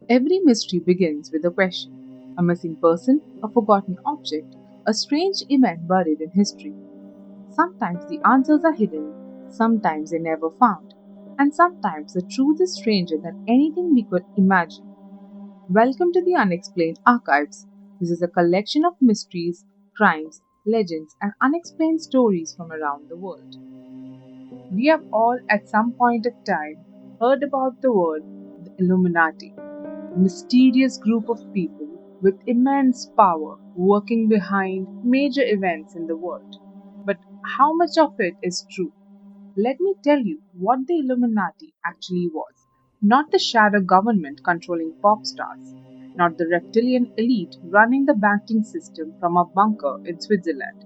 Every mystery begins with a question: a missing person, a forgotten object, a strange event buried in history. Sometimes the answers are hidden, sometimes they're never found, and sometimes the truth is stranger than anything we could imagine. Welcome to the Unexplained Archives. This is a collection of mysteries, crimes, legends, and unexplained stories from around the world. We have all, at some point of time, heard about the word the Illuminati, a mysterious group of people with immense power working behind major events in the world. But how much of it is true? Let me tell you what the Illuminati actually was. Not the shadow government controlling pop stars, not the reptilian elite running the banking system from a bunker in Switzerland,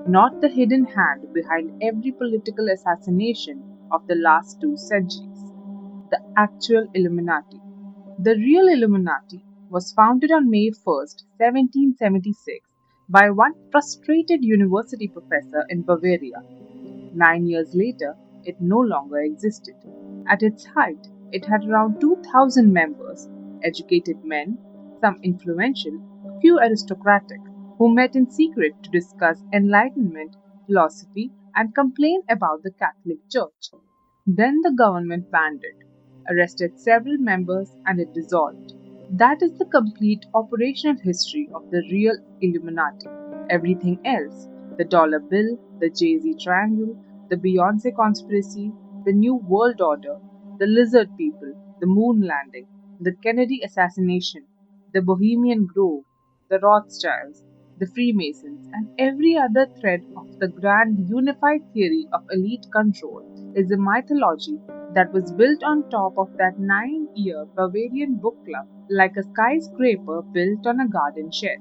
not the hidden hand behind every political assassination of the last 2 centuries. The actual Illuminati. The real Illuminati was founded on May 1st, 1776, by one frustrated university professor in Bavaria. 9 years later, it no longer existed. At its height, it had around 2,000 members, educated men, some influential, a few aristocratic, who met in secret to discuss Enlightenment, philosophy, and complain about the Catholic Church. Then the government banned it, arrested several members, and it dissolved. That is the complete operational history of the real Illuminati. Everything else, the dollar bill, the Jay Z triangle, the Beyonce conspiracy, the New World Order, the lizard people, the moon landing, the Kennedy assassination, the Bohemian Grove, the Rothschilds, the Freemasons, and every other thread of the grand unified theory of elite control is a mythology that was built on top of that 9 year Bavarian book club like a skyscraper built on a garden shed.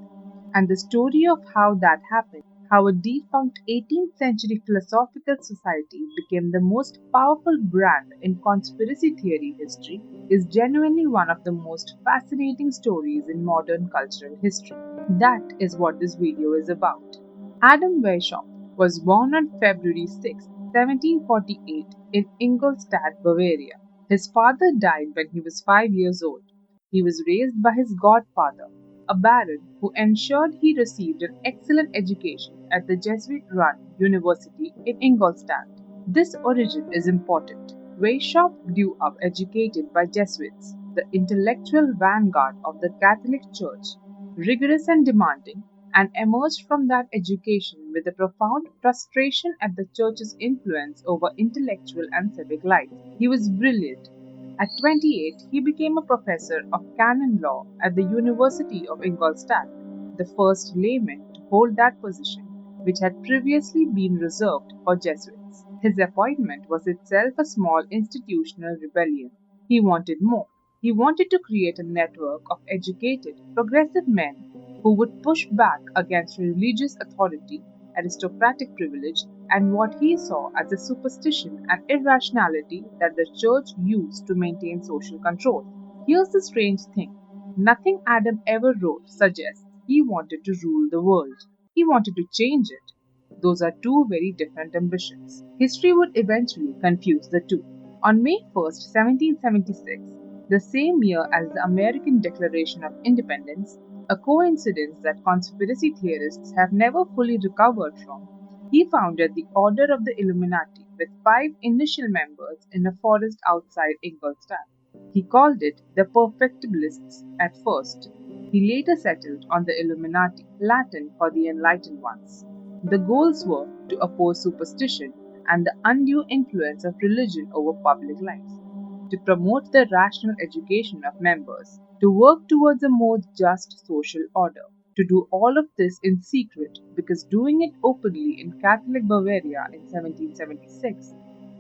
And the story of how that happened, how a defunct 18th century philosophical society became the most powerful brand in conspiracy theory history, is genuinely one of the most fascinating stories in modern cultural history. That is what this video is about. Adam Weishaupt was born on February 6, 1748, in Ingolstadt, Bavaria. His father died when he was 5 years old. He was raised by his godfather, a baron who ensured he received an excellent education at the Jesuit run university in Ingolstadt. This origin is important. Weishaupt grew up educated by Jesuits, the intellectual vanguard of the Catholic Church, rigorous and demanding, and emerged from that education with a profound frustration at the Church's influence over intellectual and civic life. He was brilliant. At 28, he became a professor of canon law at the University of Ingolstadt, the first layman to hold that position, which had previously been reserved for Jesuits. His appointment was itself a small institutional rebellion. He wanted more. He wanted to create a network of educated, progressive men who would push back against religious authority, aristocratic privilege, and what he saw as a superstition and irrationality that the church used to maintain social control. Here's the strange thing: nothing Adam ever wrote suggests he wanted to rule the world. He wanted to change it. Those are two very different ambitions. History would eventually confuse the two. On May 1st, 1776, the same year as the American Declaration of Independence, a coincidence that conspiracy theorists have never fully recovered from, he founded the Order of the Illuminati with 5 initial members in a forest outside Ingolstadt. He called it the Perfectibilists at first. He later settled on the Illuminati, Latin for the Enlightened Ones. The goals were to oppose superstition and the undue influence of religion over public life, to promote the rational education of members, to work towards a more just social order. To do all of this in secret, because doing it openly in Catholic Bavaria in 1776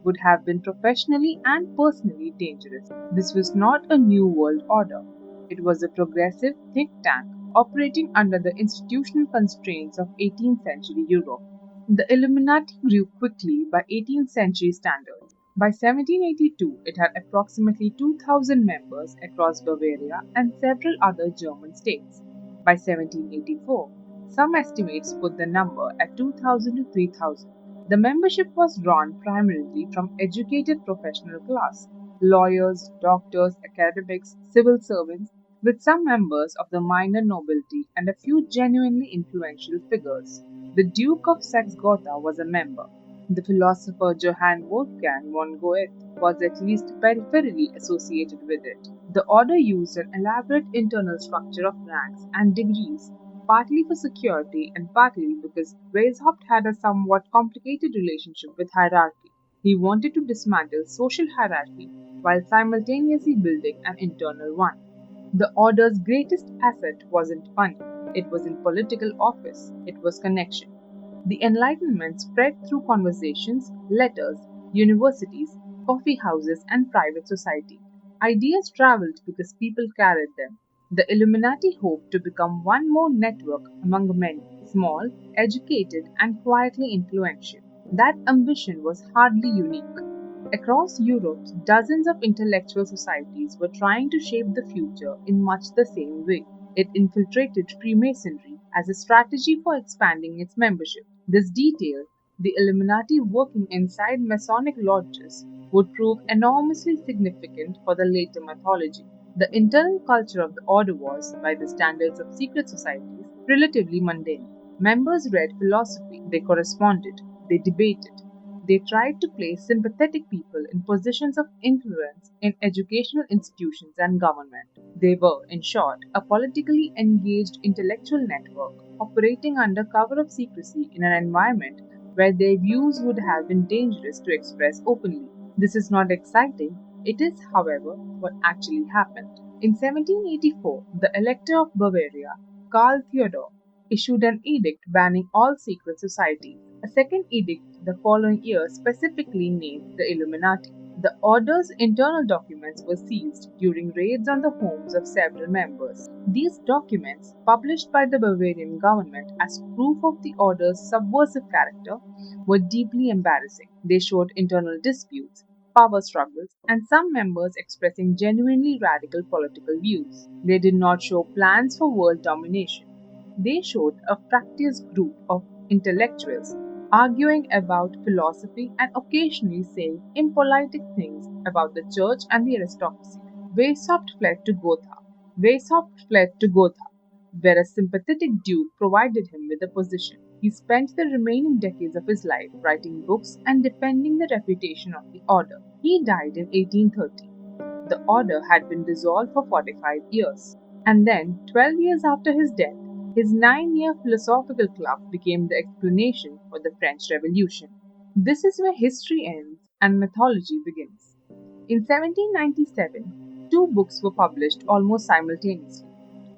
would have been professionally and personally dangerous. This was not a new world order. It was a progressive think tank operating under the institutional constraints of 18th century Europe. The Illuminati grew quickly by 18th century standards. By 1782, it had approximately 2,000 members across Bavaria and several other German states. By 1784, some estimates put the number at 2,000 to 3,000. The membership was drawn primarily from educated professional class, lawyers, doctors, academics, civil servants, with some members of the minor nobility and a few genuinely influential figures. The Duke of Saxe-Gotha was a member. The philosopher Johann Wolfgang von Goethe was at least peripherally associated with it. The order used an elaborate internal structure of ranks and degrees, partly for security and partly because Weishaupt had a somewhat complicated relationship with hierarchy. He wanted to dismantle social hierarchy while simultaneously building an internal one. The order's greatest asset wasn't money, it was in political office, it was connection. The Enlightenment spread through conversations, letters, universities, coffee houses, and private society. Ideas traveled because people carried them. The Illuminati hoped to become one more network among many, small, educated, and quietly influential. That ambition was hardly unique. Across Europe, dozens of intellectual societies were trying to shape the future in much the same way. It infiltrated Freemasonry as a strategy for expanding its membership. This detail, the Illuminati working inside Masonic lodges, would prove enormously significant for the later mythology. The internal culture of the order was, by the standards of secret societies, relatively mundane. Members read philosophy, they corresponded, they debated, they tried to place sympathetic people in positions of influence in educational institutions and government. They were, in short, a politically engaged intellectual network operating under cover of secrecy in an environment where their views would have been dangerous to express openly. This is not exciting, it is, however, what actually happened. In 1784, the Elector of Bavaria, Karl Theodor, issued an edict banning all secret societies. A second edict the following year specifically named the Illuminati. The order's internal documents were seized during raids on the homes of several members. These documents, published by the Bavarian government as proof of the order's subversive character, were deeply embarrassing. They showed internal disputes, power struggles, and some members expressing genuinely radical political views. They did not show plans for world domination. They showed a practiced group of intellectuals arguing about philosophy and occasionally saying impolite things about the church and the aristocracy. Weishaupt fled to Gotha. Weishaupt fled to Gotha, where a sympathetic duke provided him with a position. He spent the remaining decades of his life writing books and defending the reputation of the order. He died in 1830. The order had been dissolved for 45 years. And then, 12 years after his death, his 9-year philosophical club became the explanation for the French Revolution. This is where history ends and mythology begins. In 1797, two books were published almost simultaneously,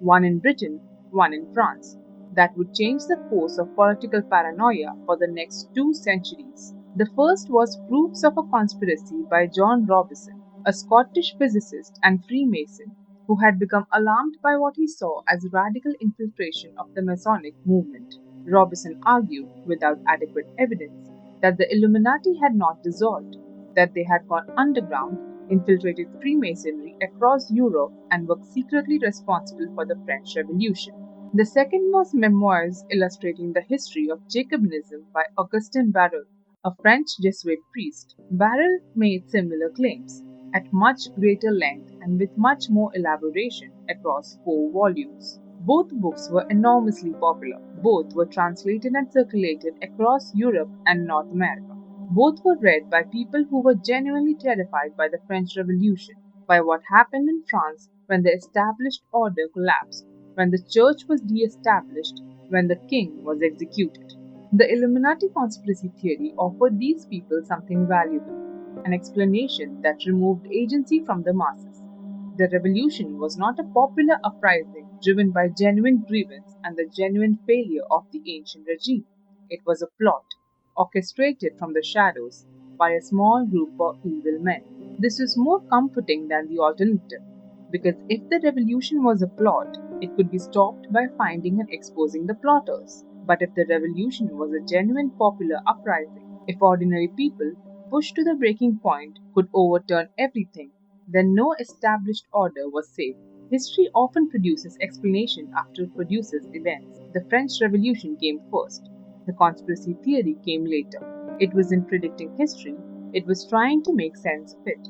one in Britain, one in France, that would change the course of political paranoia for the next 2 centuries. The first was Proofs of a Conspiracy by John Robison, a Scottish physicist and Freemason who had become alarmed by what he saw as radical infiltration of the Masonic movement. Robison argued, without adequate evidence, that the Illuminati had not dissolved, that they had gone underground, infiltrated Freemasonry across Europe, and were secretly responsible for the French Revolution. The second was Memoirs illustrating the history of Jacobinism by Augustin Barruel, a French Jesuit priest. Barruel made similar claims, at much greater length and with much more elaboration across 4 volumes. Both books were enormously popular. Both were translated and circulated across Europe and North America. Both were read by people who were genuinely terrified by the French Revolution, by what happened in France when the established order collapsed, when the church was de-established, when the king was executed. The Illuminati conspiracy theory offered these people something valuable, an explanation that removed agency from the masses. The revolution was not a popular uprising driven by genuine grievance and the genuine failure of the ancient regime. It was a plot, orchestrated from the shadows by a small group of evil men. This was more comforting than the alternative, because if the revolution was a plot, it could be stopped by finding and exposing the plotters. But if the revolution was a genuine popular uprising, if ordinary people, pushed to the breaking point, could overturn everything, then no established order was safe. History often produces explanation after it produces events. The French Revolution came first. The conspiracy theory came later. It was in predicting history, it was trying to make sense of it.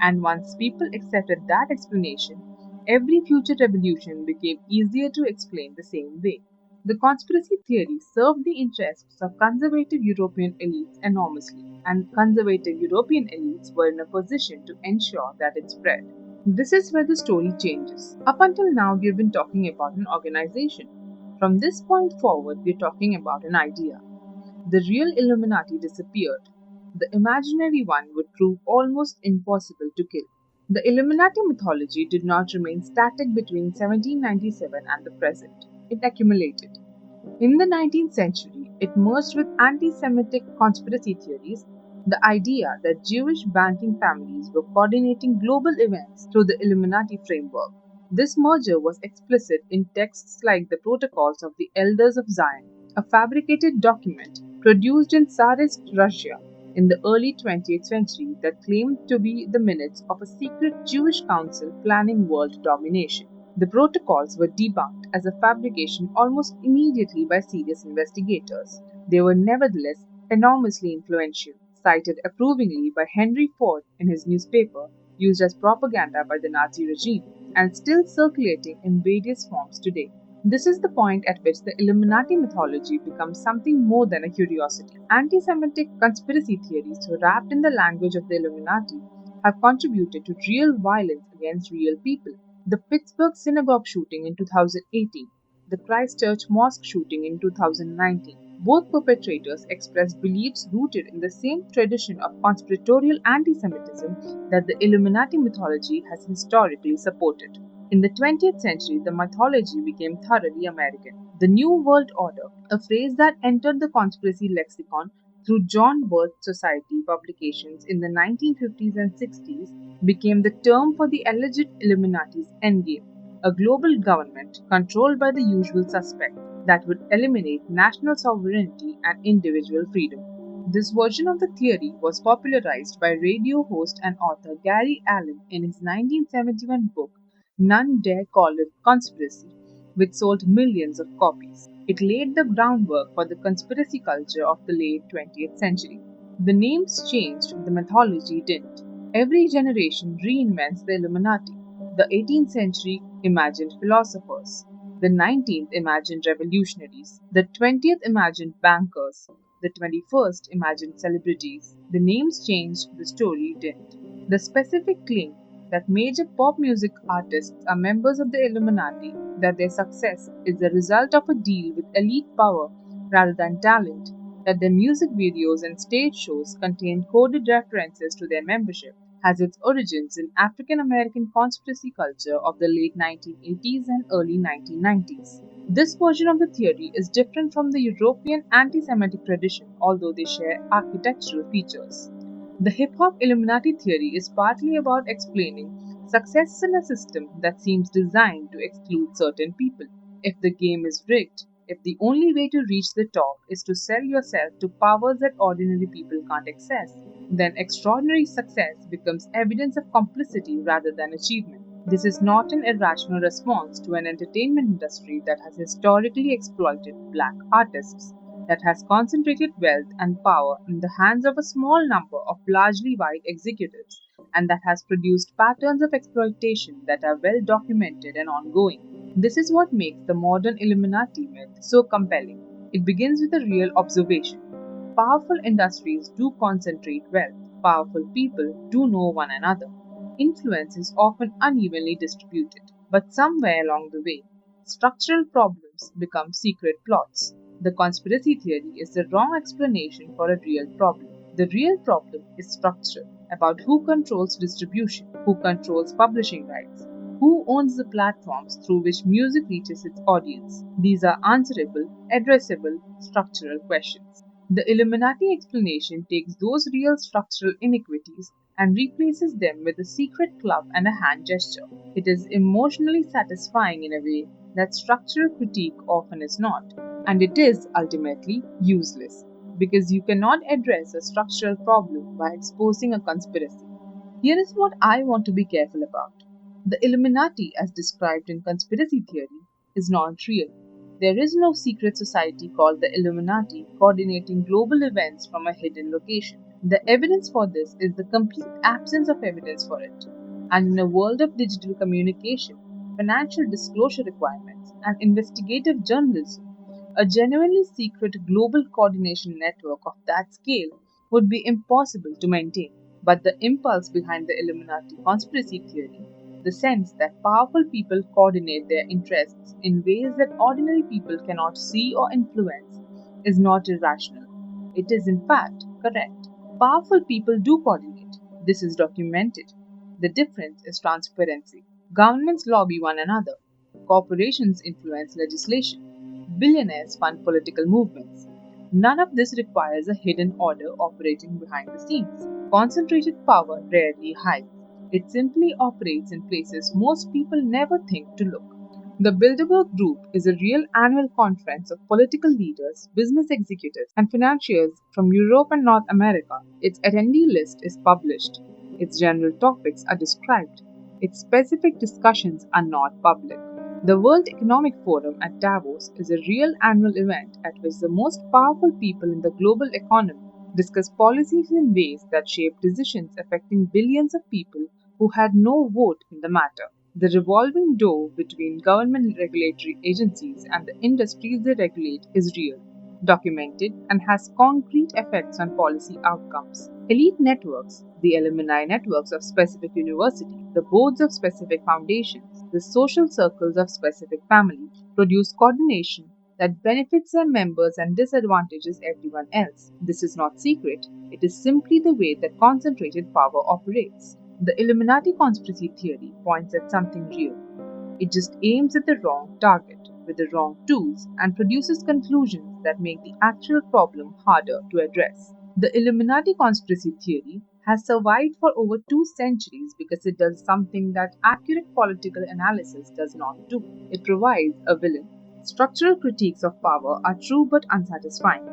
And once people accepted that explanation, every future revolution became easier to explain the same way. The conspiracy theory served the interests of conservative European elites enormously, and conservative European elites were in a position to ensure that it spread. This is where the story changes. Up until now, we've been talking about an organization. From this point forward, we're talking about an idea. The real Illuminati disappeared. The imaginary one would prove almost impossible to kill. The Illuminati mythology did not remain static between 1797 and the present. It accumulated. In the 19th century, it merged with anti Semitic conspiracy theories, the idea that Jewish banking families were coordinating global events through the Illuminati framework. This merger was explicit in texts like the Protocols of the Elders of Zion, a fabricated document produced in Tsarist Russia in the early 20th century that claimed to be the minutes of a secret Jewish council planning world domination. The protocols were debunked as a fabrication almost immediately by serious investigators. They were nevertheless enormously influential, cited approvingly by Henry Ford in his newspaper, used as propaganda by the Nazi regime, and still circulating in various forms today. This is the point at which the Illuminati mythology becomes something more than a curiosity. Anti Semitic conspiracy theories wrapped in the language of the Illuminati have contributed to real violence against real people. The Pittsburgh synagogue shooting in 2018, the Christchurch mosque shooting in 2019, both perpetrators expressed beliefs rooted in the same tradition of conspiratorial anti Semitism that the Illuminati mythology has historically supported. In the 20th century, the mythology became thoroughly American. The New World Order, a phrase that entered the conspiracy lexicon through John Birch Society publications in the 1950s and 60s, became the term for the alleged Illuminati's endgame, a global government controlled by the usual suspects that would eliminate national sovereignty and individual freedom. This version of the theory was popularized by radio host and author Gary Allen in his 1971 book None Dare Call It Conspiracy, which sold millions of copies. It laid the groundwork for the conspiracy culture of the late 20th century. The names changed, the mythology didn't. Every generation reinvents the Illuminati. The 18th century imagined philosophers. The 19th imagined revolutionaries. The 20th imagined bankers. The 21st imagined celebrities. The names changed, the story didn't. The specific claim that major pop music artists are members of the Illuminati, that their success is the result of a deal with elite power rather than talent, that their music videos and stage shows contain coded references to their membership, has its origins in African American conspiracy culture of the late 1980s and early 1990s. This version of the theory is different from the European anti Semitic tradition, although they share architectural features. The hip hop Illuminati theory is partly about explaining success in a system that seems designed to exclude certain people. If the game is rigged, if the only way to reach the top is to sell yourself to powers that ordinary people can't access, then extraordinary success becomes evidence of complicity rather than achievement. This is not an irrational response to an entertainment industry that has historically exploited black artists, that has concentrated wealth and power in the hands of a small number of largely white executives, and that has produced patterns of exploitation that are well documented and ongoing. This is what makes the modern Illuminati myth so compelling. It begins with a real observation. Powerful industries do concentrate wealth, powerful people do know one another. Influence is often unevenly distributed, but somewhere along the way, structural problems become secret plots. The conspiracy theory is the wrong explanation for a real problem. The real problem is structural, about who controls distribution, who controls publishing rights, who owns the platforms through which music reaches its audience. These are answerable, addressable, structural questions. The Illuminati explanation takes those real structural inequities and replaces them with a secret club and a hand gesture. It is emotionally satisfying in a way that structural critique often is not. And it is ultimately useless because you cannot address a structural problem by exposing a conspiracy. Here is what I want to be careful about. The Illuminati, as described in conspiracy theory, is not real. There is no secret society called the Illuminati coordinating global events from a hidden location. The evidence for this is the complete absence of evidence for it. And in a world of digital communication, financial disclosure requirements, and investigative journalism, a genuinely secret global coordination network of that scale would be impossible to maintain. But the impulse behind the Illuminati conspiracy theory, the sense that powerful people coordinate their interests in ways that ordinary people cannot see or influence, is not irrational. It is, in fact, correct. Powerful people do coordinate. This is documented. The difference is transparency. Governments lobby one another. Corporations influence legislation. Billionaires fund political movements. None of this requires a hidden order operating behind the scenes. Concentrated power rarely hides. It simply operates in places most people never think to look. The Bilderberg Group is a real annual conference of political leaders, business executives, and financiers from Europe and North America. Its attendee list is published. Its general topics are described. Its specific discussions are not public. The World Economic Forum at Davos is a real annual event at which the most powerful people in the global economy discuss policies in ways that shape decisions affecting billions of people who had no vote in the matter. The revolving door between government regulatory agencies and the industries they regulate is real, documented, and has concrete effects on policy outcomes. Elite networks, the alumni networks of specific universities, the boards of specific foundations, the social circles of specific families, produce coordination that benefits their members and disadvantages everyone else. This is not secret, it is simply the way that concentrated power operates. The Illuminati conspiracy theory points at something real. It just aims at the wrong target with the wrong tools and produces conclusions that make the actual problem harder to address. The Illuminati conspiracy theory has survived for over 2 centuries because it does something that accurate political analysis does not do. It provides a villain. Structural critiques of power are true but unsatisfying.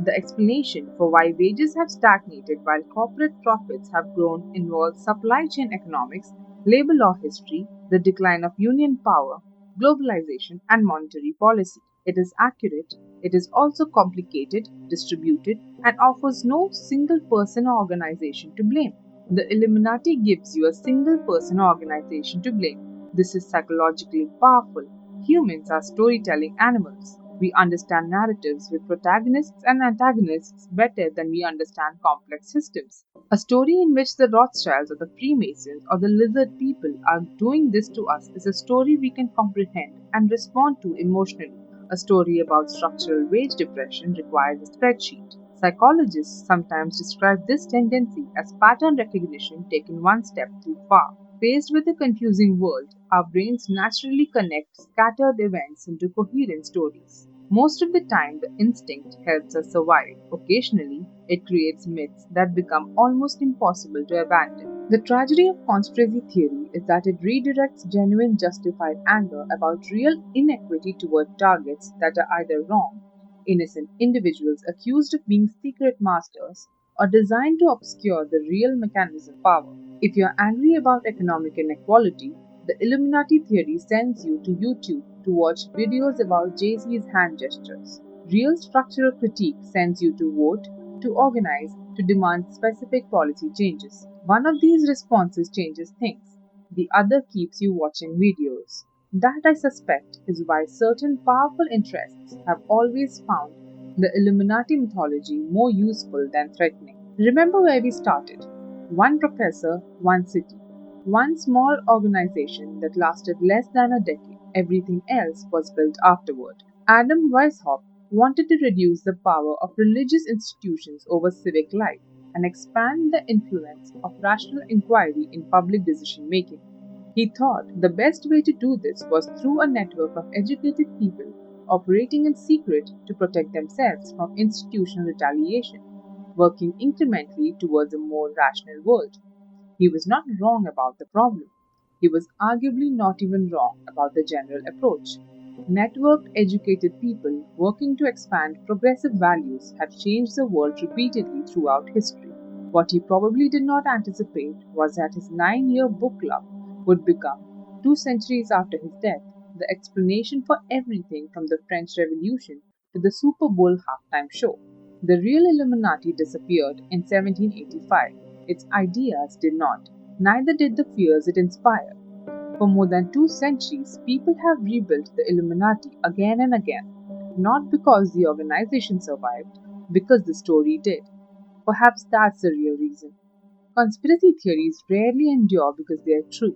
The explanation for why wages have stagnated while corporate profits have grown involves supply chain economics, labor law history, the decline of union power, globalization, and monetary policy. It is accurate, it is also complicated, distributed, and offers no single person or organization to blame. The Illuminati gives you a single person or organization to blame. This is psychologically powerful. Humans are storytelling animals. We understand narratives with protagonists and antagonists better than we understand complex systems. A story in which the Rothschilds or the Freemasons or the lizard people are doing this to us is a story we can comprehend and respond to emotionally. A story about structural wage depression requires a spreadsheet. Psychologists sometimes describe this tendency as pattern recognition taken one step too far. Faced with a confusing world, our brains naturally connect scattered events into coherent stories. Most of the time, the instinct helps us survive. Occasionally, it creates myths that become almost impossible to abandon. The tragedy of conspiracy theory is that it redirects genuine justified anger about real inequity toward targets that are either wrong, innocent individuals accused of being secret masters, or designed to obscure the real mechanism of power. If you're angry about economic inequality, the Illuminati theory sends you to YouTube to watch videos about Jay-Z's hand gestures. Real structural critique sends you to vote, to organize, to demand specific policy changes. One of these responses changes things. The other keeps you watching videos. That, I suspect, is why certain powerful interests have always found the Illuminati mythology more useful than threatening. Remember where we started. One professor, one city. One small organization that lasted less than a decade. Everything else was built afterward. Adam Weishaupt wanted to reduce the power of religious institutions over civic life and expand the influence of rational inquiry in public decision making. He thought the best way to do this was through a network of educated people operating in secret to protect themselves from institutional retaliation, working incrementally towards a more rational world. He was not wrong about the problem. He was arguably not even wrong about the general approach. Networked, educated people working to expand progressive values have changed the world repeatedly throughout history. What he probably did not anticipate was that his 9-year book club would become, 2 centuries after his death, the explanation for everything from the French Revolution to the Super Bowl halftime show. The real Illuminati disappeared in 1785. Its ideas did not. Neither did the fears it inspired. For more than 2 centuries, people have rebuilt the Illuminati again and again, not because the organization survived, because the story did. Perhaps that's the real reason. Conspiracy theories rarely endure because they are true.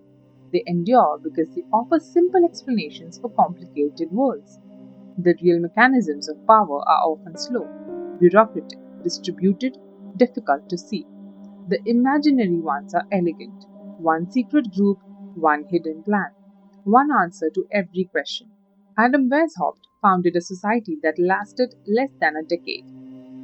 They endure because they offer simple explanations for complicated worlds. The real mechanisms of power are often slow, bureaucratic, distributed, difficult to see. The imaginary ones are elegant. One secret group, one hidden plan, one answer to every question. Adam Weishaupt founded a society that lasted less than a decade.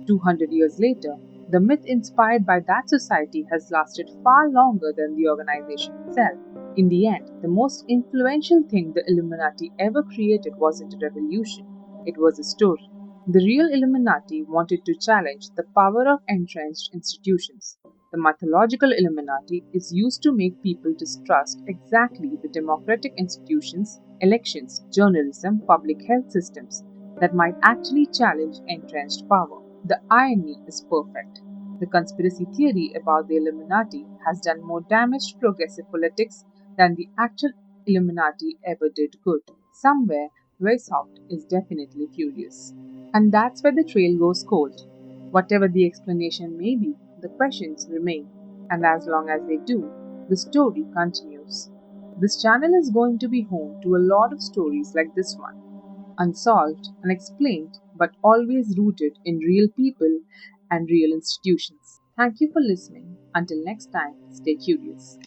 200 years later, the myth inspired by that society has lasted far longer than the organization itself. In the end, the most influential thing the Illuminati ever created wasn't a revolution, it was a story. The real Illuminati wanted to challenge the power of entrenched institutions. The mythological Illuminati is used to make people distrust exactly the democratic institutions, elections, journalism, public health systems that might actually challenge entrenched power. The irony is perfect. The conspiracy theory about the Illuminati has done more damage to progressive politics than the actual Illuminati ever did good. Somewhere, Weishaupt is definitely furious. And that's where the trail goes cold. Whatever the explanation may be, the questions remain. And as long as they do, the story continues. This channel is going to be home to a lot of stories like this one, unsolved, unexplained, but always rooted in real people and real institutions. Thank you for listening. Until next time, stay curious.